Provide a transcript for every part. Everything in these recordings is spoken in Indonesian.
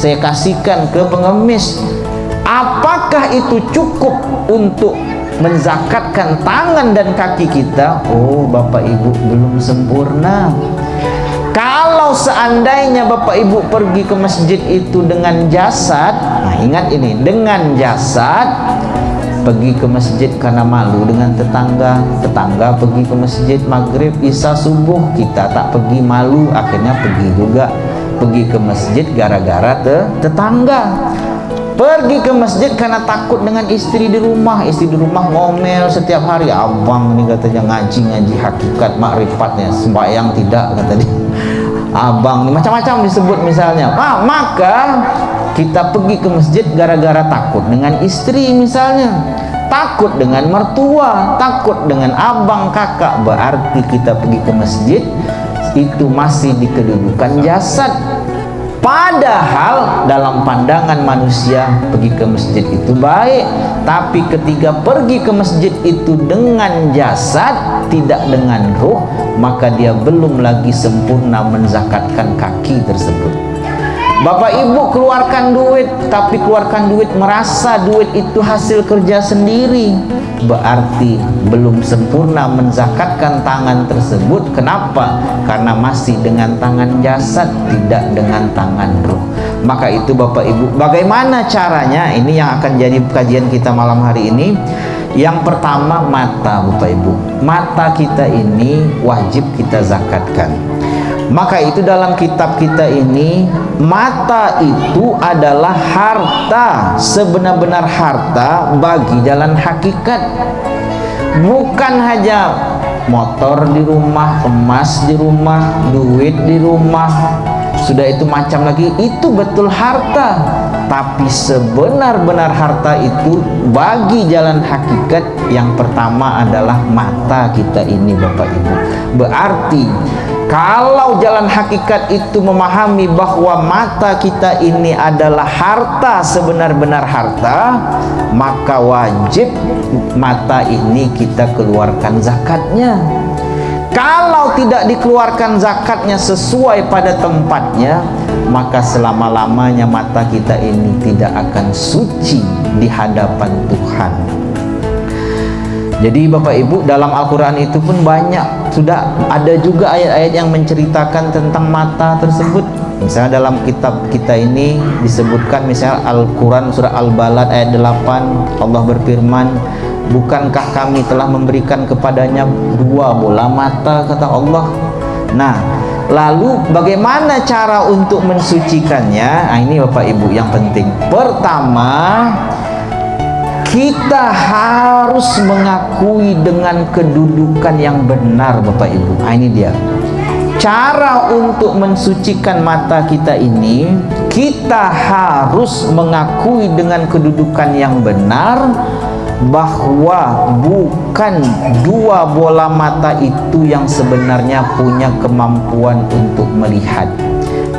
saya kasihkan ke pengemis. Apakah itu cukup untuk menzakatkan tangan dan kaki kita? Oh Bapak Ibu, belum sempurna. Kalau seandainya Bapak Ibu pergi ke masjid itu dengan jasad, nah ingat ini, dengan jasad, pergi ke masjid karena malu dengan tetangga, tetangga pergi ke masjid maghrib, isya, subuh, kita tak pergi, malu, akhirnya pergi juga, pergi ke masjid gara-gara tetangga. Pergi ke masjid karena takut dengan istri di rumah ngomel setiap hari, abang ini katanya ngaji hakikat makrifatnya, sembahyang tidak kata dia, abang ini macam-macam disebut misalnya. Maka kita pergi ke masjid gara-gara takut dengan istri misalnya, takut dengan mertua, takut dengan abang kakak, berarti kita pergi ke masjid itu masih di kedudukan jasad. Padahal dalam pandangan manusia pergi ke masjid itu baik, tapi ketika pergi ke masjid itu dengan jasad, tidak dengan ruh, maka dia belum lagi sempurna menzakatkan kaki tersebut. Bapak Ibu keluarkan duit, tapi keluarkan duit merasa duit itu hasil kerja sendiri, berarti belum sempurna menzakatkan tangan tersebut. Kenapa? Karena masih dengan tangan jasad, tidak dengan tangan ruh. Maka itu Bapak Ibu, bagaimana caranya? Ini yang akan jadi kajian kita malam hari ini. Yang pertama, mata Bapak Ibu. Mata kita ini wajib kita zakatkan. Maka itu dalam kitab kita ini, mata itu adalah harta, sebenar-benar harta bagi jalan hakikat. Bukan hanya motor di rumah, emas di rumah, duit di rumah, sudah itu macam lagi, itu betul harta. Tapi sebenar-benar harta itu bagi jalan hakikat, yang pertama adalah mata kita ini Bapak Ibu. Berarti kalau jalan hakikat itu memahami bahwa mata kita ini adalah harta, sebenar-benar harta, maka wajib mata ini kita keluarkan zakatnya. Kalau tidak dikeluarkan zakatnya sesuai pada tempatnya, maka selama-lamanya mata kita ini tidak akan suci di hadapan Tuhan. Jadi Bapak Ibu, dalam Al-Quran itu pun banyak, sudah ada juga ayat-ayat yang menceritakan tentang mata tersebut. Misalnya dalam kitab kita ini disebutkan, misalnya Al-Quran surah Al-Balad ayat 8, Allah berfirman, bukankah kami telah memberikan kepadanya 2 bola mata, kata Allah. Nah, lalu bagaimana cara untuk mensucikannya? Nah, ini Bapak Ibu yang penting. Pertama, kita harus mengakui dengan kedudukan yang benar Bapak Ibu. Nah, ini dia cara untuk mensucikan mata kita ini. Kita harus mengakui dengan kedudukan yang benar bahwa bukan 2 bola mata itu yang sebenarnya punya kemampuan untuk melihat.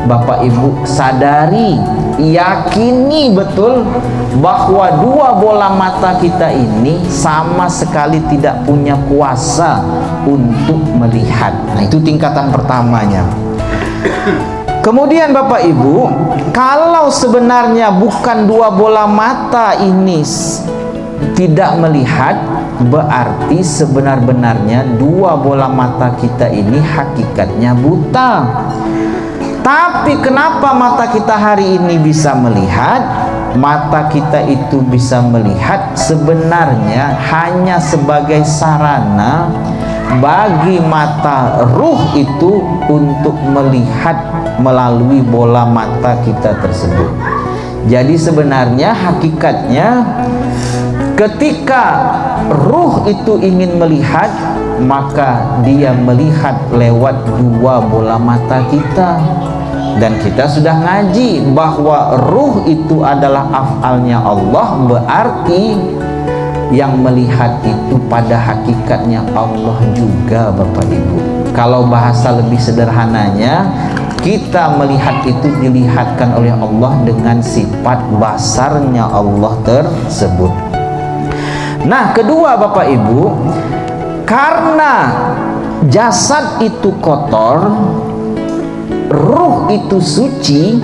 Bapak Ibu sadari, yakini betul bahwa 2 bola mata kita ini sama sekali tidak punya kuasa untuk melihat. Nah, itu tingkatan pertamanya. Kemudian Bapak Ibu, kalau sebenarnya bukan 2 bola mata ini tidak melihat, berarti sebenar-benarnya 2 bola mata kita ini hakikatnya buta. Tapi kenapa mata kita hari ini bisa melihat? Mata kita itu bisa melihat sebenarnya hanya sebagai sarana bagi mata ruh itu untuk melihat melalui bola mata kita tersebut. Jadi sebenarnya hakikatnya ketika ruh itu ingin melihat, maka dia melihat lewat 2 bola mata kita. Dan kita sudah ngaji bahwa ruh itu adalah af'alnya Allah, berarti yang melihat itu pada hakikatnya Allah juga Bapak Ibu. Kalau bahasa lebih sederhananya, kita melihat itu dilihatkan oleh Allah dengan sifat basarnya Allah tersebut. Nah, kedua Bapak Ibu, karena jasad itu kotor, ruh itu suci,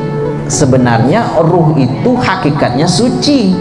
sebenarnya ruh itu hakikatnya suci.